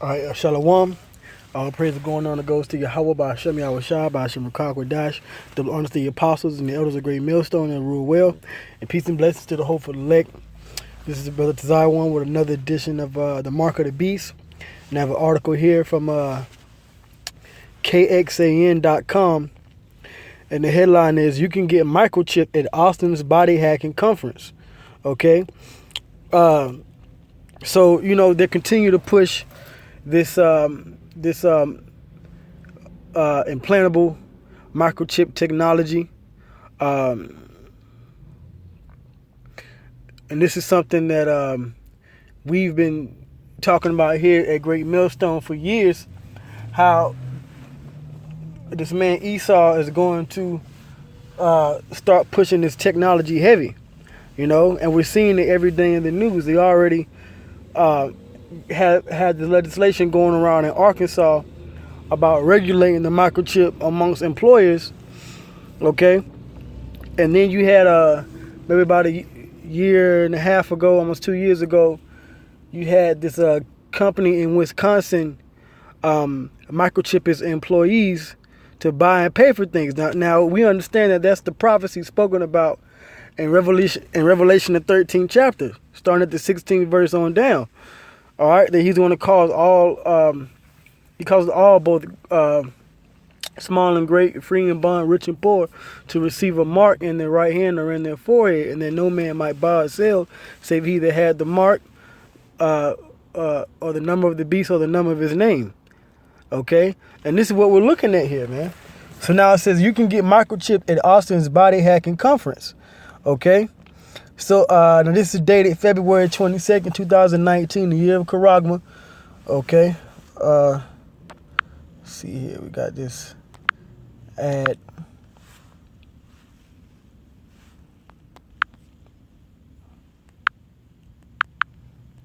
All right, Shalom. All praise going on. It goes to Yahweh by Hashem Yahweh Shai, by Hashem Dash, the honors of the apostles and the elders of Great Millstone and rule well. And peace and blessings to the hopeful elect. This is Brother Tazai One with another edition of The Mark of the Beast. And I have an article here from KXAN.com. And the headline is, "You can get microchip at Austin's body hacking conference." Okay? So, they continue to push this implantable microchip technology, and this is something that we've been talking about here at Great Millstone for years. How this man Esau is going to start pushing this technology heavy, and we're seeing it every day in the news. They already had the legislation going around in Arkansas about regulating the microchip amongst employers, okay? And then you had maybe about a year and a half ago, almost 2 years ago, you had this company in Wisconsin microchip its employees to buy and pay for things. Now we understand that that's the prophecy spoken about in Revelation, the 13th chapter, starting at the 16th verse on down. All right, that he's going to cause all, he causes all, both small and great, free and bond, rich and poor, to receive a mark in their right hand or in their forehead, and that no man might buy or sell, save he that had the mark, or the number of the beast, or the number of his name. Okay, and this is what we're looking at here, man. So now it says you can get microchip at Austin's body hacking conference. Okay. So now this is dated February 22nd, 2019, the year of Karagma. Okay. Let's see here. We got this ad.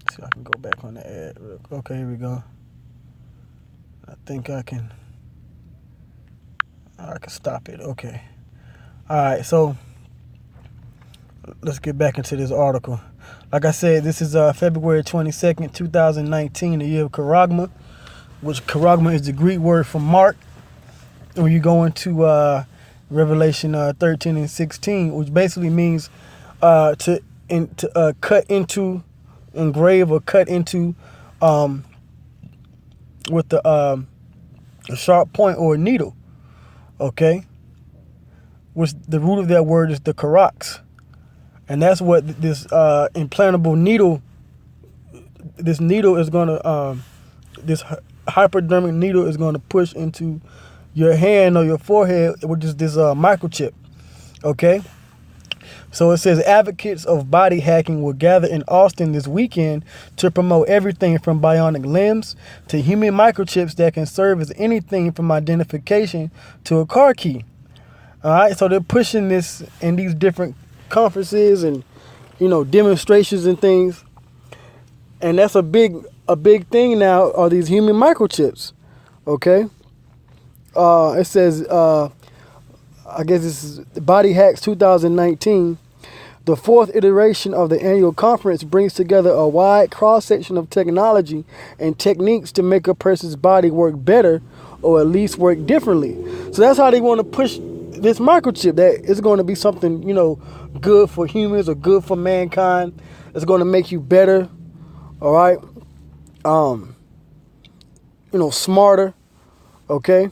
See if I can go back on the ad. Okay, here we go. I think I can stop it. Okay. All right, so let's get back into this article. Like I said, this is February 22nd, 2019, the year of Karagma, which Karagma is the Greek word for mark. When you go into Revelation 13 and 16, which basically means to cut into, engrave, or cut into with a sharp point or a needle. Okay? Which the root of that word is the karax. And that's what this implantable needle, this needle is going to, this hypodermic needle is going to push into your hand or your forehead, which is this microchip. Okay? So it says advocates of body hacking will gather in Austin this weekend to promote everything from bionic limbs to human microchips that can serve as anything from identification to a car key. All right? So they're pushing this in these different conferences and demonstrations and things, and that's a big thing now, are these human microchips. Okay. It says I guess this is Bdyhax 2019. The fourth iteration of the annual conference brings together a wide cross-section of technology and techniques to make a person's body work better, or at least work differently. So that's how they want to push this microchip, that it's going to be something, good for humans or good for mankind. It's going to make you better. All right. Smarter. Okay.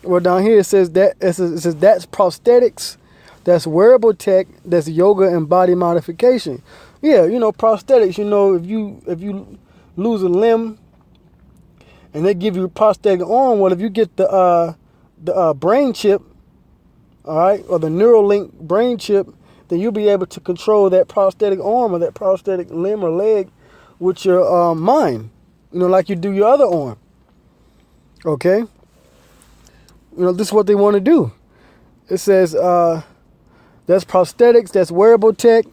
Well, down here it says that's prosthetics, that's wearable tech, that's yoga and body modification. Yeah, prosthetics, if you lose a limb and they give you a prosthetic arm, well, if you get the brain chip, all right, or the Neuralink brain chip, then you'll be able to control that prosthetic arm or that prosthetic limb or leg with your mind, like you do your other arm. Okay? This is what they want to do. It says that's prosthetics, that's wearable tech,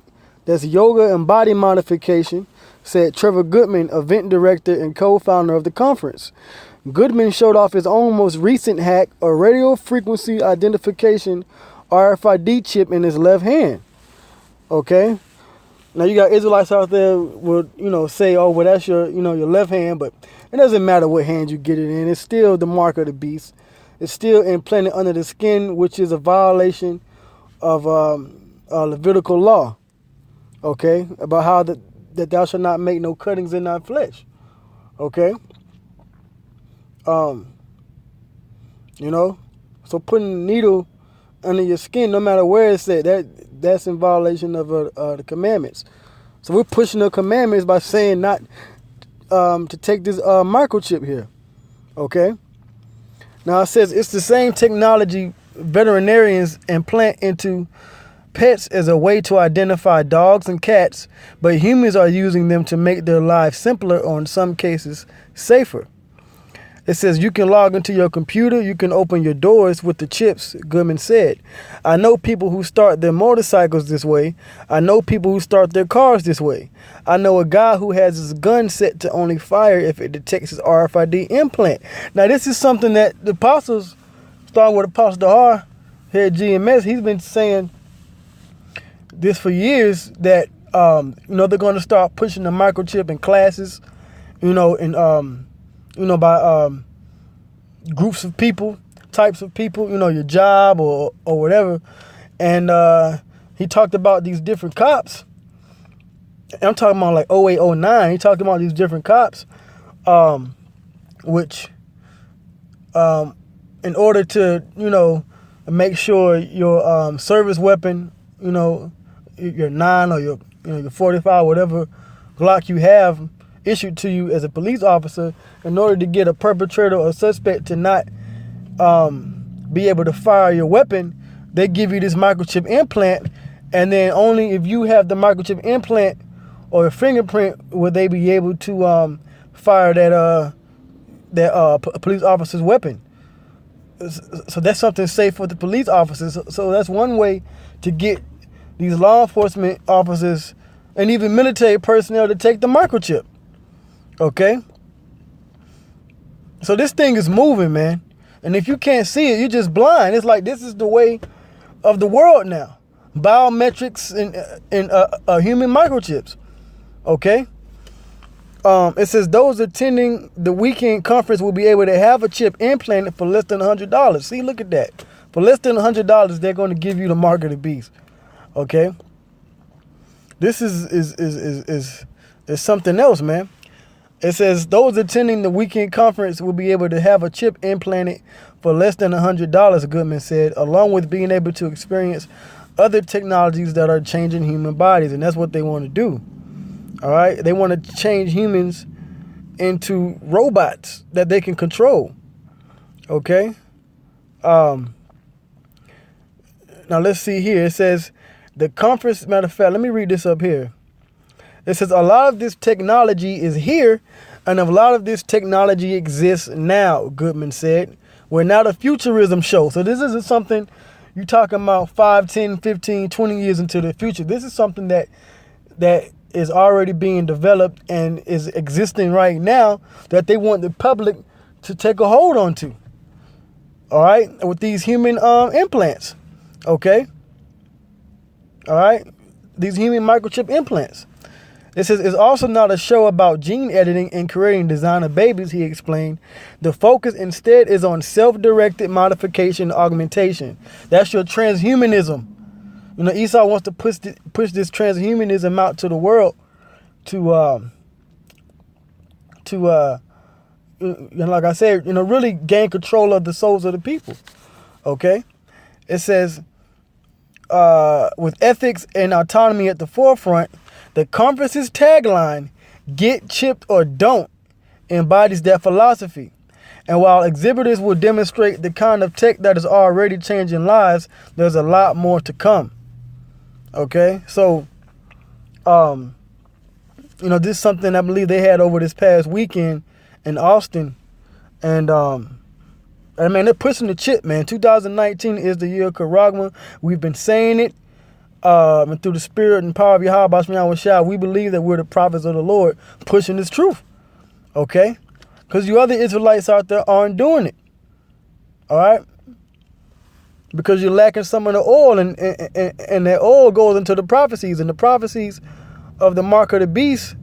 that's yoga and body modification, said Trevor Goodman, event director and co-founder of the conference. Goodman showed off his own most recent hack, a radio frequency identification RFID chip in his left hand. Okay? Now you got Israelites out there will, say, oh, well, that's your, your left hand, but it doesn't matter what hand you get it in. It's still the mark of the beast. It's still implanted under the skin, which is a violation of Levitical law. Okay, about how that thou shalt not make no cuttings in thy flesh. Okay. So putting a needle under your skin, no matter where it's at, that's in violation of the commandments. So we're pushing the commandments by saying not to take this microchip here. Okay. Now it says it's the same technology veterinarians implant into pets as a way to identify dogs and cats, but humans are using them to make their lives simpler or in some cases safer. It says you can log into your computer, you can open your doors with the chips, Goodman said. I know people who start their motorcycles this way. I know people who start their cars this way. I know a guy who has his gun set to only fire if it detects his RFID implant. Now this is something that the apostles, starting with Apostle Dahar here at GMS, he's been saying this for years, that they're going to start pushing the microchip in classes, by groups of people, types of people, your job or whatever. And he talked about these different cops. I'm talking about like 08, 09. He talked about these different cops, which in order to, make sure your service weapon, your 9 or your 45, whatever Glock you have, issued to you as a police officer, in order to get a perpetrator or suspect to not be able to fire your weapon, they give you this microchip implant, and then only if you have the microchip implant or a fingerprint will they be able to fire that police officer's weapon. So that's something safe for the police officers. So that's one way to get these law enforcement officers and even military personnel to take the microchip. Okay? So this thing is moving, man. And if you can't see it, you're just blind. It's like this is the way of the world now. Biometrics and human microchips. Okay? It says those attending the weekend conference will be able to have a chip implanted for less than $100. See, look at that. For less than $100, they're going to give you the mark of the beast. Okay? This is something else, man. It says those attending the weekend conference will be able to have a chip implanted for less than $100, Goodman said, along with being able to experience other technologies that are changing human bodies. And that's what they want to do. All right? They want to change humans into robots that they can control. Okay? Now let's see here. It says the conference, matter of fact, let me read this up here. It says a lot of this technology is here, and a lot of this technology exists now, Goodman said. We're not a futurism show. So this isn't something you're talking about 5, 10, 15, 20 years into the future. This is something that is already being developed and is existing right now that they want the public to take a hold onto. All right? With these human implants. Okay? All right? These human microchip implants. It says it's also not a show about gene editing and creating designer babies, he explained. The focus instead is on self-directed modification and augmentation. That's your transhumanism. Esau wants to push this transhumanism out to the world to like I said, really gain control of the souls of the people. Okay? It says with ethics and autonomy at the forefront, the conference's tagline, "Get chipped or don't," embodies that philosophy. And while exhibitors will demonstrate the kind of tech that is already changing lives, there's a lot more to come. Okay? So, this is something I believe they had over this past weekend in Austin. And, they're pushing the chip, man. 2019 is the year of Karagma. We've been saying it. And through the spirit and power of Yahweh, we believe that we're the prophets of the Lord pushing this truth. Okay? Because you other Israelites out there aren't doing it. All right? Because you're lacking some of the oil, and that oil goes into the prophecies, and the prophecies of the mark of the beast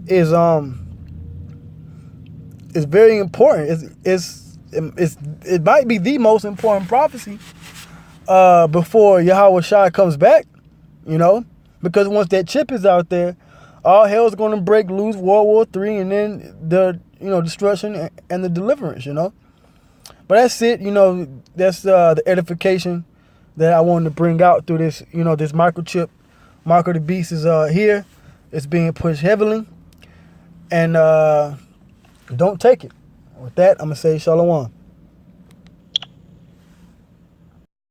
is very important. It might be the most important prophecy before Yahweh Shai comes back, you know, because once that chip is out there, all hell's going to break loose, World War III, and then the, you know, destruction and the deliverance, you know. But that's it, you know, that's the edification that I wanted to bring out through this, you know, this microchip. Mark of the beast is here. It's being pushed heavily. And don't take it. With that, I'm going to say shalom.